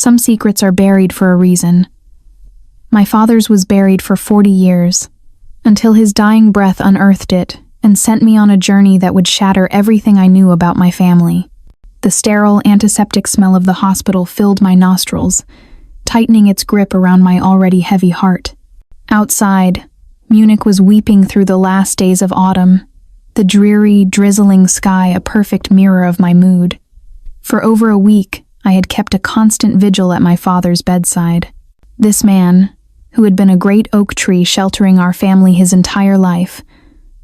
Some secrets are buried for a reason. My father's was buried for 40 years, until his dying breath unearthed it and sent me on a journey that would shatter everything I knew about my family. The sterile, antiseptic smell of the hospital filled my nostrils, tightening its grip around my already heavy heart. Outside, Munich was weeping through the last days of autumn, the dreary, drizzling sky a perfect mirror of my mood. For over a week, I had kept a constant vigil at my father's bedside. This man, who had been a great oak tree sheltering our family his entire life,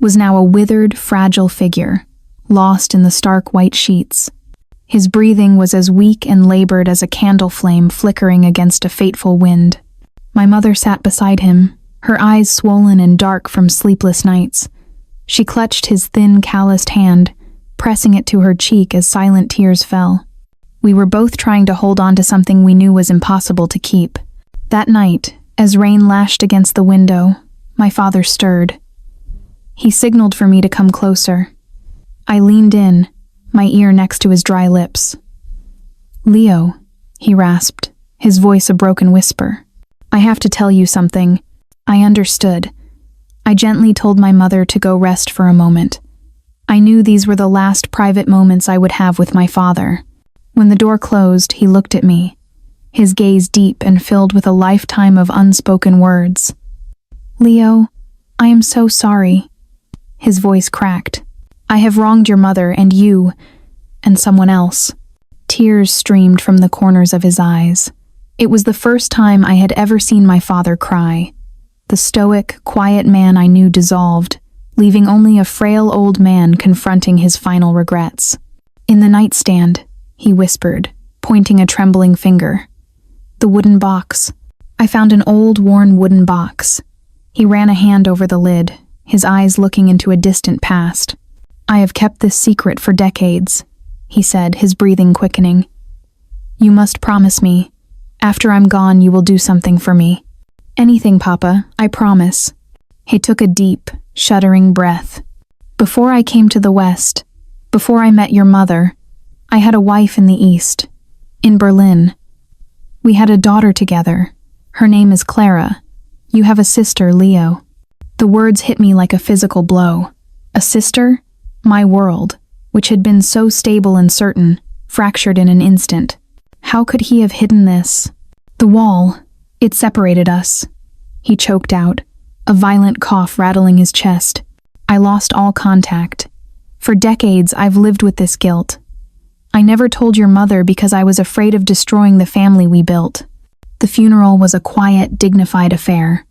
was now a withered, fragile figure, lost in the stark white sheets. His breathing was as weak and labored as a candle flame flickering against a fateful wind. My mother sat beside him, her eyes swollen and dark from sleepless nights. She clutched his thin, calloused hand, pressing it to her cheek as silent tears fell. We were both trying to hold on to something we knew was impossible to keep. That night, as rain lashed against the window, my father stirred. He signaled for me to come closer. I leaned in, my ear next to his dry lips. "Leo," he rasped, his voice a broken whisper. "I have to tell you something." I understood. I gently told my mother to go rest for a moment. I knew these were the last private moments I would have with my father. When the door closed, he looked at me, his gaze deep and filled with a lifetime of unspoken words. "Leo, I am so sorry." His voice cracked. "I have wronged your mother and you, and someone else." Tears streamed from the corners of his eyes. It was the first time I had ever seen my father cry. The stoic, quiet man I knew dissolved, leaving only a frail old man confronting his final regrets. "In the nightstand," he whispered, pointing a trembling finger. "The wooden box." I found an old, worn wooden box. He ran a hand over the lid, his eyes looking into a distant past. "I have kept this secret for decades," he said, his breathing quickening. "You must promise me. After I'm gone, you will do something for me." "Anything, Papa, I promise." He took a deep, shuddering breath. "Before I came to the West, before I met your mother, I had a wife in the East, in Berlin. We had a daughter together. Her name is Clara. You have a sister, Leo." The words hit me like a physical blow. A sister? My world, which had been so stable and certain, fractured in an instant. How could he have hidden this? "The wall, it separated us," he choked out, a violent cough rattling his chest. "I lost all contact. For decades, I've lived with this guilt. I never told your mother because I was afraid of destroying the family we built." The funeral was a quiet, dignified affair.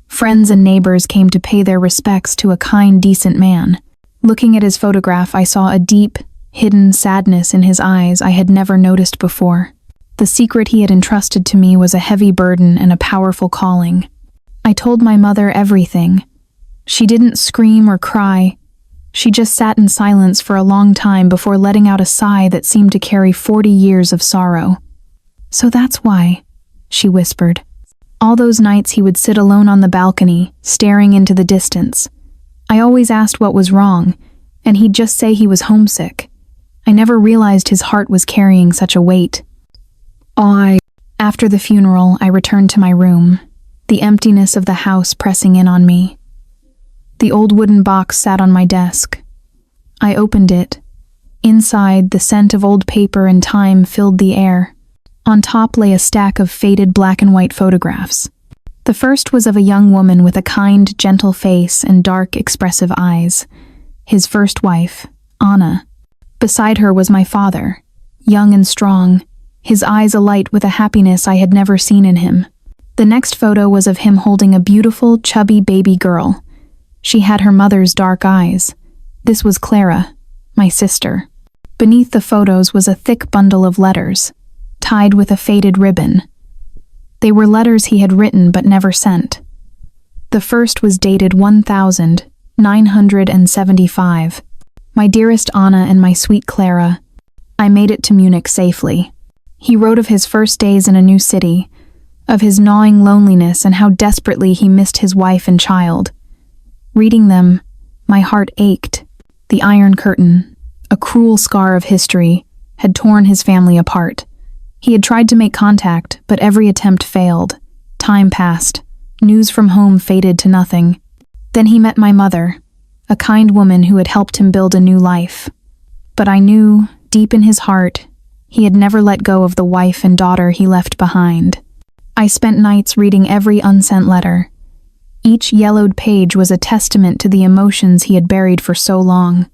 Friends and neighbors came to pay their respects to a kind, decent man. Looking at his photograph, I saw a deep, hidden sadness in his eyes I had never noticed before. The secret he had entrusted to me was a heavy burden and a powerful calling. I told my mother everything. She didn't scream or cry. She just sat in silence for a long time before letting out a sigh that seemed to carry 40 years of sorrow. "So that's why," she whispered. All those nights he would sit alone on the balcony, staring into the distance. I always asked what was wrong, and he'd just say he was homesick. I never realized his heart was carrying such a weight. After the funeral, I returned to my room, the emptiness of the house pressing in on me. The old wooden box sat on my desk. I opened it. Inside, the scent of old paper and time filled the air. On top lay a stack of faded black and white photographs. The first was of a young woman with a kind, gentle face and dark, expressive eyes. His first wife, Anna. Beside her was my father, young and strong, his eyes alight with a happiness I had never seen in him. The next photo was of him holding a beautiful, chubby baby girl. She had her mother's dark eyes. This was Clara, my sister. Beneath the photos was a thick bundle of letters, tied with a faded ribbon. They were letters he had written but never sent. The first was dated 1975. "My dearest Anna and my sweet Clara, I made it to Munich safely." He wrote of his first days in a new city, of his gnawing loneliness and how desperately he missed his wife and child. Reading them, my heart ached. The Iron Curtain, a cruel scar of history, had torn his family apart. He had tried to make contact, but every attempt failed. Time passed. News from home faded to nothing. Then he met my mother, a kind woman who had helped him build a new life. But I knew, deep in his heart, he had never let go of the wife and daughter he left behind. I spent nights reading every unsent letter. Each yellowed page was a testament to the emotions he had buried for so long.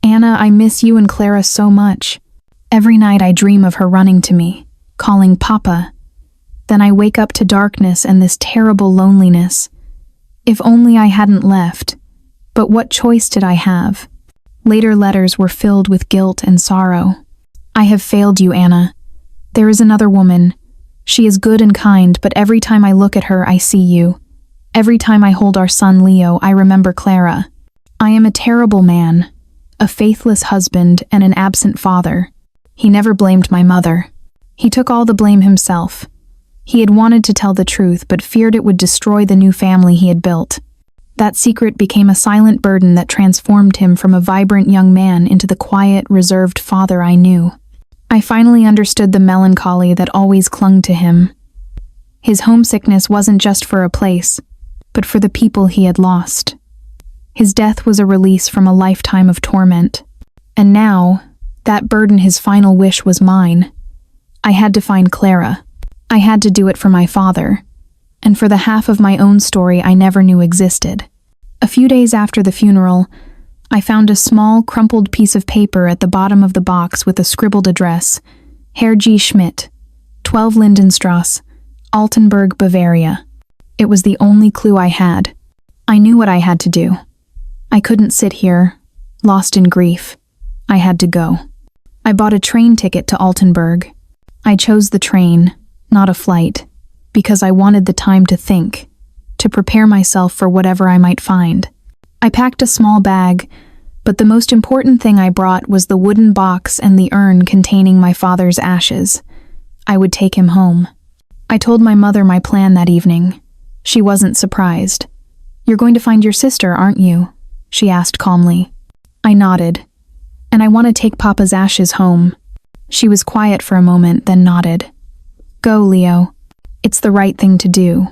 Anna, I miss you and Clara so much. Every night I dream of her running to me, calling Papa. Then I wake up to darkness and this terrible loneliness. If only I hadn't left. But what choice did I have? Later letters were filled with guilt and sorrow. I have failed you, Anna. There is another woman. She is good and kind, but every time I look at her, I see you. Every time I hold our son Leo, I remember Clara. I am a terrible man, a faithless husband, and an absent father. He never blamed my mother. He took all the blame himself. He had wanted to tell the truth, but feared it would destroy the new family he had built. That secret became a silent burden that transformed him from a vibrant young man into the quiet, reserved father I knew. I finally understood the melancholy that always clung to him. His homesickness wasn't just for a place, but for the people he had lost. His death was a release from a lifetime of torment. And now, that burden, his final wish, was mine. I had to find Clara. I had to do it for my father, and for the half of my own story I never knew existed. A few days after the funeral, I found a small, crumpled piece of paper at the bottom of the box with a scribbled address: Herr G. Schmidt, 12 Lindenstrasse, Altenburg, Bavaria. It was the only clue I had. I knew what I had to do. I couldn't sit here, lost in grief. I had to go. I bought a train ticket to Altenburg. I chose the train, not a flight, because I wanted the time to think, to prepare myself for whatever I might find. I packed a small bag, but the most important thing I brought was the wooden box and the urn containing my father's ashes. I would take him home. I told my mother my plan that evening. She wasn't surprised. "You're going to find your sister, aren't you?" she asked calmly. I nodded. "And I want to take Papa's ashes home." She was quiet for a moment, then nodded. "Go, Leo. It's the right thing to do.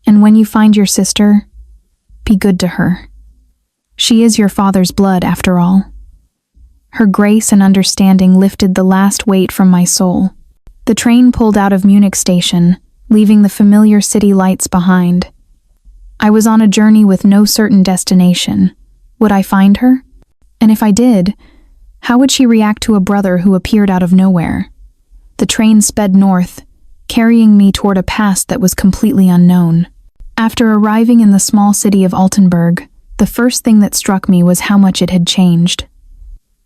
And when you find your sister, be good to her. She is your father's blood, after all." Her grace and understanding lifted the last weight from my soul. The train pulled out of Munich station, leaving the familiar city lights behind. I was on a journey with no certain destination. Would I find her? And if I did, how would she react to a brother who appeared out of nowhere? The train sped north, carrying me toward a past that was completely unknown. After arriving in the small city of Altenburg, the first thing that struck me was how much it had changed.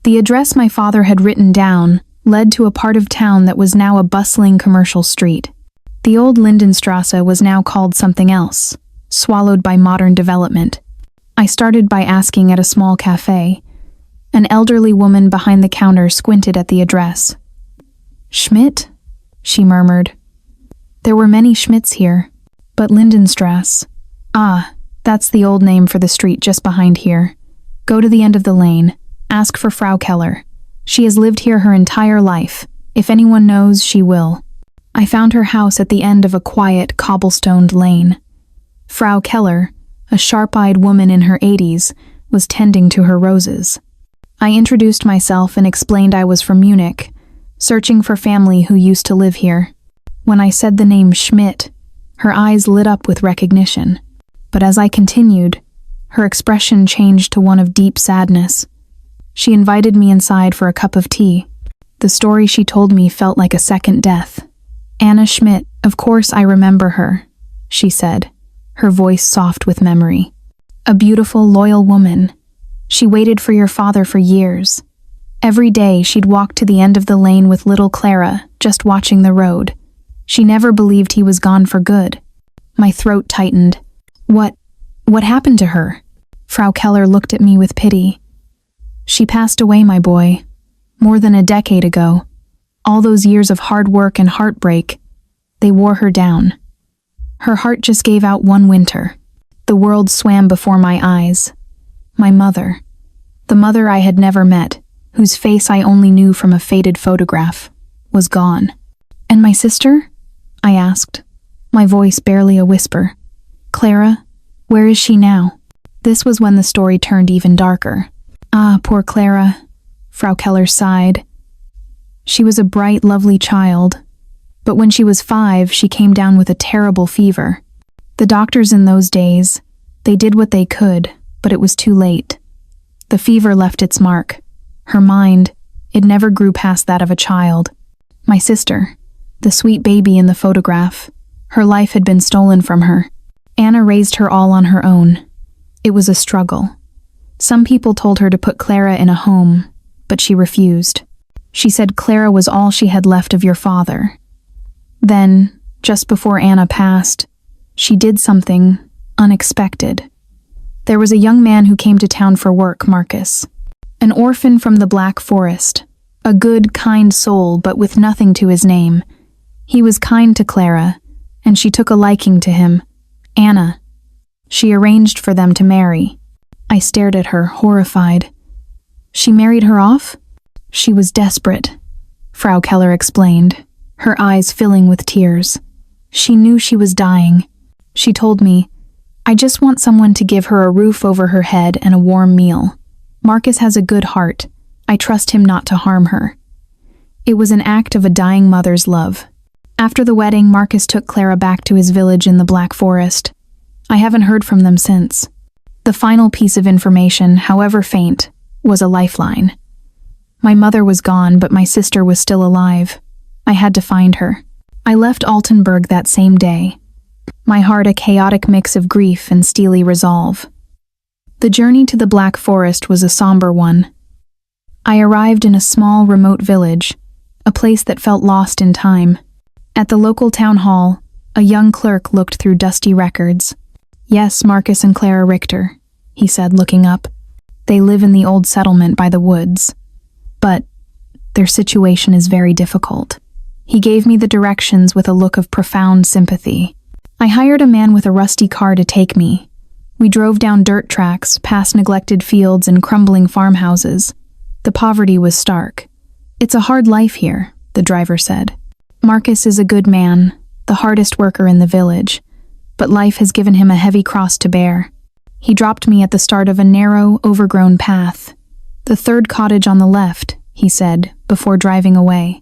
The address my father had written down led to a part of town that was now a bustling commercial street. The old Lindenstrasse was now called something else, swallowed by modern development. I started by asking at a small cafe. An elderly woman behind the counter squinted at the address. "Schmidt?" she murmured. There were many Schmidts here, but Lindenstrasse. "Ah, that's the old name for the street just behind here. Go to the end of the lane. Ask for Frau Keller. She has lived here her entire life. If anyone knows, she will." I found her house at the end of a quiet, cobblestoned lane. Frau Keller, a sharp-eyed woman in her 80s, was tending to her roses. I introduced myself and explained I was from Munich, searching for family who used to live here. When I said the name Schmidt, her eyes lit up with recognition. But as I continued, her expression changed to one of deep sadness. She invited me inside for a cup of tea. The story she told me felt like a second death. "Anna Schmidt, of course I remember her," she said, her voice soft with memory. "A beautiful, loyal woman. She waited for your father for years. Every day she'd walk to the end of the lane with little Clara, just watching the road. She never believed he was gone for good." My throat tightened. What happened to her?" Frau Keller looked at me with pity. "She passed away, my boy. More than a decade ago. All those years of hard work and heartbreak, they wore her down. Her heart just gave out one winter. The world swam before my eyes. My mother, the mother I had never met, whose face I only knew from a faded photograph, was gone. "And my sister?" I asked, my voice barely a whisper. "Clara, where is she now?" This was when the story turned even darker. "Ah, poor Clara," Frau Keller sighed. "She was a bright, lovely child, but when she was 5, she came down with a terrible fever. The doctors in those days, they did what they could, but it was too late. The fever left its mark. Her mind, it never grew past that of a child. My sister, the sweet baby in the photograph, her life had been stolen from her. Anna raised her all on her own. It was a struggle. Some people told her to put Clara in a home, but she refused. She said Clara was all she had left of your father. Then, just before Anna passed, she did something unexpected. There was a young man who came to town for work, Marcus. An orphan from the Black Forest. A good, kind soul, but with nothing to his name. He was kind to Clara, and she took a liking to him. Anna. She arranged for them to marry. I stared at her, horrified. She married her off? She was desperate, Frau Keller explained, her eyes filling with tears. She knew she was dying. She told me, "I just want someone to give her a roof over her head and a warm meal. Marcus has a good heart. I trust him not to harm her." It was an act of a dying mother's love. After the wedding, Marcus took Clara back to his village in the Black Forest. I haven't heard from them since. The final piece of information, however faint, was a lifeline. My mother was gone, but my sister was still alive. I had to find her. I left Altenburg that same day, my heart a chaotic mix of grief and steely resolve. The journey to the Black Forest was a somber one. I arrived in a small, remote village, a place that felt lost in time. At the local town hall, a young clerk looked through dusty records. "Yes, Marcus and Clara Richter," he said, looking up. "They live in the old settlement by the woods. But their situation is very difficult." He gave me the directions with a look of profound sympathy. I hired a man with a rusty car to take me. We drove down dirt tracks, past neglected fields and crumbling farmhouses. The poverty was stark. "It's a hard life here," the driver said. "Marcus is a good man, the hardest worker in the village, but life has given him a heavy cross to bear." He dropped me at the start of a narrow, overgrown path. "The third cottage on the left," he said, before driving away.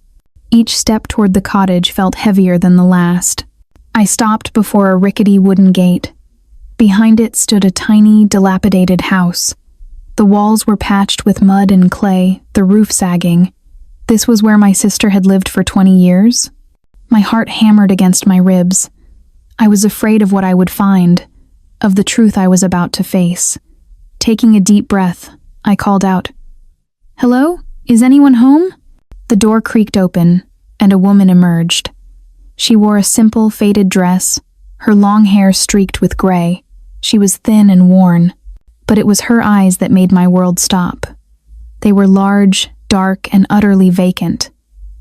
Each step toward the cottage felt heavier than the last. I stopped before a rickety wooden gate. Behind it stood a tiny, dilapidated house. The walls were patched with mud and clay, the roof sagging. This was where my sister had lived for 20 years? My heart hammered against my ribs. I was afraid of what I would find, of the truth I was about to face. Taking a deep breath, I called out, "Hello? Is anyone home?" The door creaked open, and a woman emerged. She wore a simple, faded dress, her long hair streaked with gray. She was thin and worn, but it was her eyes that made my world stop. They were large, dark, and utterly vacant.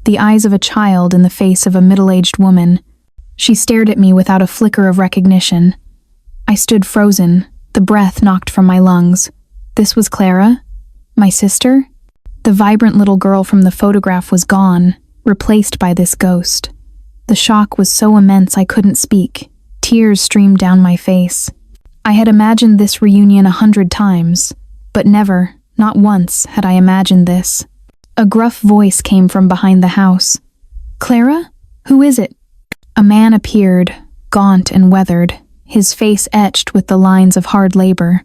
The eyes of a child in the face of a middle-aged woman. She stared at me without a flicker of recognition. I stood frozen, the breath knocked from my lungs. This was Clara? My sister? The vibrant little girl from the photograph was gone, replaced by this ghost. The shock was so immense I couldn't speak. Tears streamed down my face. I had imagined this reunion 100 times, but never, not once, had I imagined this. A gruff voice came from behind the house. "Clara? Who is it?" A man appeared, gaunt and weathered, his face etched with the lines of hard labor.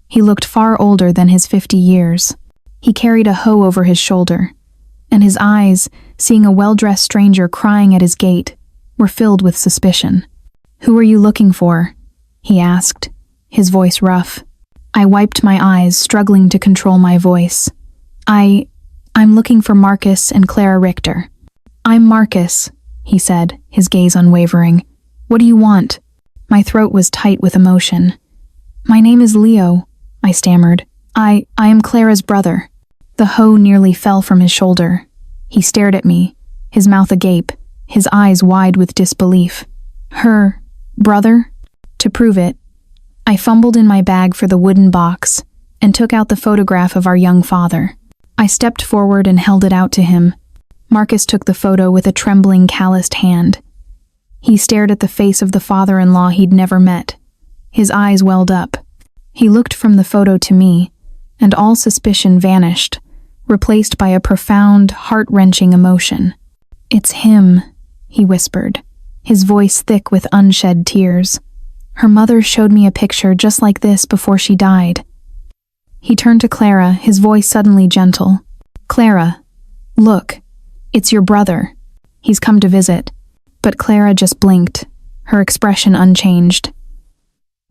He looked far older than his 50 years. He carried a hoe over his shoulder, and his eyes, seeing a well-dressed stranger crying at his gate, were filled with suspicion. "Who are you looking for?" he asked, his voice rough. I wiped my eyes, struggling to control my voice. I'm looking for Marcus and Clara Richter." "I'm Marcus," he said, his gaze unwavering. "What do you want?" My throat was tight with emotion. "My name is Leo," I stammered. I am Clara's brother." The hoe nearly fell from his shoulder. He stared at me, his mouth agape, his eyes wide with disbelief. "Her brother?" To prove it, I fumbled in my bag for the wooden box and took out the photograph of our young father. I stepped forward and held it out to him. Marcus took the photo with a trembling, calloused hand. He stared at the face of the father-in-law he'd never met. His eyes welled up. He looked from the photo to me, and all suspicion vanished, replaced by a profound, heart-wrenching emotion. "It's him," he whispered, his voice thick with unshed tears. "Her mother showed me a picture just like this before she died." He turned to Clara, his voice suddenly gentle. "Clara, look, it's your brother. He's come to visit." But Clara just blinked, her expression unchanged.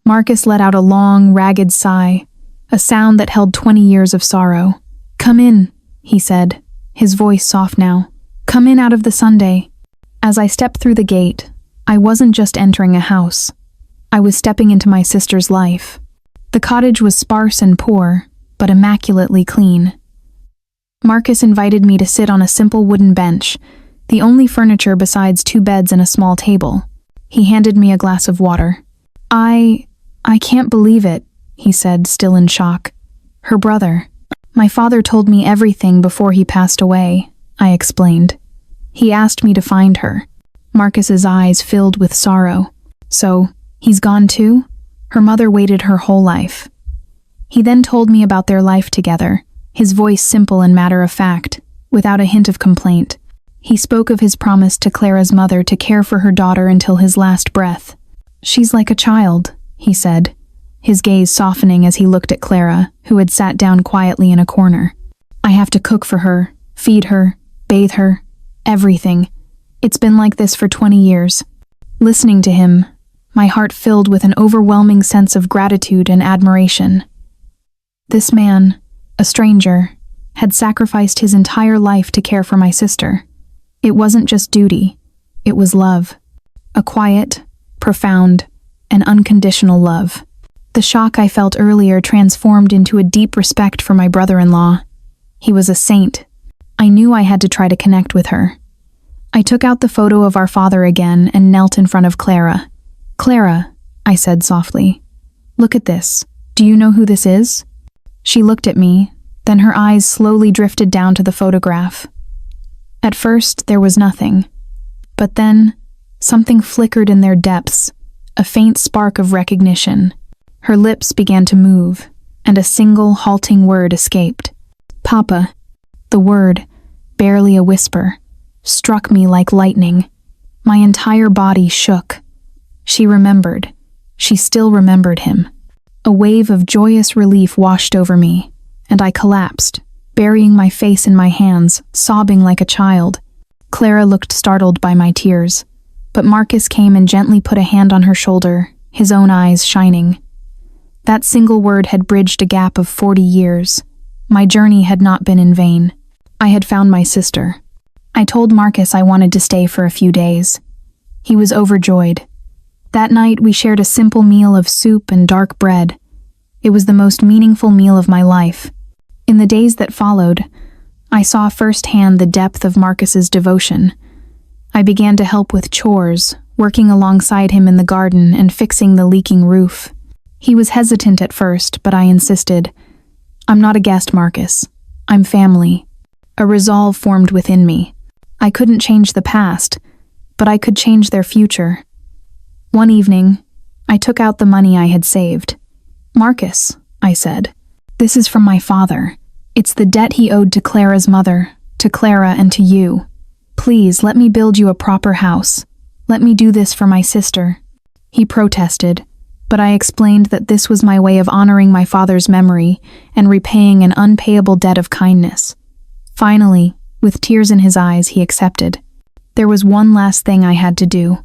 Marcus let out a long, ragged sigh, a sound that held 20 years of sorrow. "Come in," he said, his voice soft now. "Come in out of the Sunday." As I stepped through the gate, I wasn't just entering a house. I was stepping into my sister's life. The cottage was sparse and poor, but immaculately clean. Marcus invited me to sit on a simple wooden bench, the only furniture besides 2 beds and a small table. He handed me a glass of water. I can't believe it," he said, still in shock. "Her brother. My father told me everything before he passed away," I explained. "He asked me to find her." Marcus's eyes filled with sorrow. "So, he's gone too? Her mother waited her whole life." He then told me about their life together, his voice simple and matter-of-fact, without a hint of complaint. He spoke of his promise to Clara's mother to care for her daughter until his last breath. "She's like a child," he said, his gaze softening as he looked at Clara, who had sat down quietly in a corner. "I have to cook for her, feed her, bathe her, everything. It's been like this for 20 years. Listening to him, my heart filled with an overwhelming sense of gratitude and admiration. This man, a stranger, had sacrificed his entire life to care for my sister. It wasn't just duty, it was love. A quiet, profound, and unconditional love. The shock I felt earlier transformed into a deep respect for my brother-in-law. He was a saint. I knew I had to try to connect with her. I took out the photo of our father again and knelt in front of Clara. "Clara," I said softly, "look at this. Do you know who this is?" She looked at me, then her eyes slowly drifted down to the photograph. At first, there was nothing. But then, something flickered in their depths, a faint spark of recognition. Her lips began to move, and a single halting word escaped. "Papa." The word, barely a whisper, struck me like lightning. My entire body shook. She remembered. She still remembered him. A wave of joyous relief washed over me, and I collapsed, burying my face in my hands, sobbing like a child. Clara looked startled by my tears, but Marcus came and gently put a hand on her shoulder, his own eyes shining. That single word had bridged a gap of 40 years. My journey had not been in vain. I had found my sister. I told Marcus I wanted to stay for a few days. He was overjoyed. That night we shared a simple meal of soup and dark bread. It was the most meaningful meal of my life. In the days that followed, I saw firsthand the depth of Marcus's devotion. I began to help with chores, working alongside him in the garden and fixing the leaking roof. He was hesitant at first, but I insisted. "I'm not a guest, Marcus. I'm family." A resolve formed within me. I couldn't change the past, but I could change their future. One evening, I took out the money I had saved. "Marcus," I said, "this is from my father. It's the debt he owed to Clara's mother, to Clara and to you. Please, let me build you a proper house. Let me do this for my sister." He protested, but I explained that this was my way of honoring my father's memory and repaying an unpayable debt of kindness. Finally, with tears in his eyes, he accepted. There was one last thing I had to do.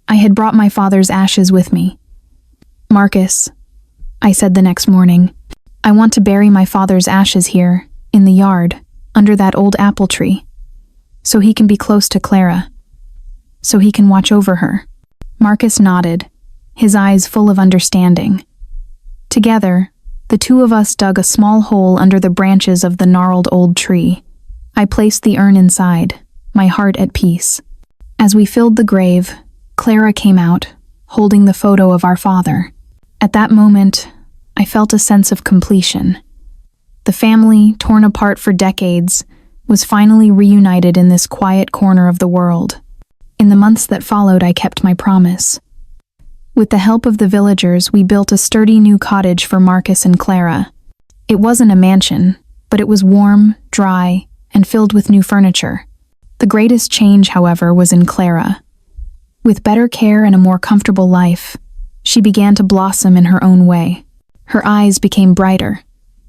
I had brought my father's ashes with me. "Marcus," I said the next morning, "I want to bury my father's ashes here, in the yard, under that old apple tree, so he can be close to Clara, so he can watch over her." Marcus nodded, his eyes full of understanding. Together, the two of us dug a small hole under the branches of the gnarled old tree. I placed the urn inside, my heart at peace. As we filled the grave, Clara came out, holding the photo of our father. At that moment, I felt a sense of completion. The family, torn apart for decades, was finally reunited in this quiet corner of the world. In the months that followed, I kept my promise. With the help of the villagers, we built a sturdy new cottage for Marcus and Clara. It wasn't a mansion, but it was warm, dry, and filled with new furniture. The greatest change, however, was in Clara. With better care and a more comfortable life, she began to blossom in her own way. Her eyes became brighter,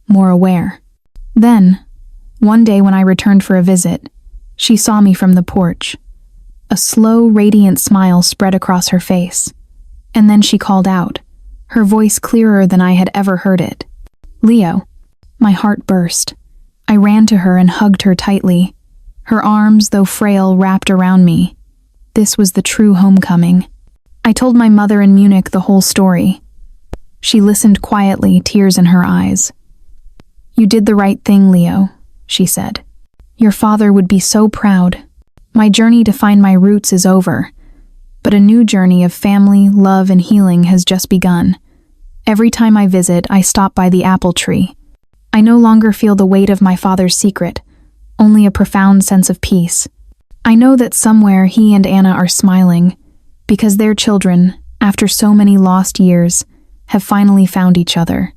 more aware. Then, one day when I returned for a visit, she saw me from the porch. A slow, radiant smile spread across her face, and then she called out, her voice clearer than I had ever heard it. "Leo." My heart burst. I ran to her and hugged her tightly. Her arms, though frail, wrapped around me. This was the true homecoming. I told my mother in Munich the whole story. She listened quietly, tears in her eyes. "You did the right thing, Leo," she said. "Your father would be so proud. My journey to find my roots is over, but a new journey of family, love, and healing has just begun. Every time I visit, I stop by the apple tree. I no longer feel the weight of my father's secret, only a profound sense of peace. I know that somewhere he and Anna are smiling, because their children, after so many lost years, have finally found each other.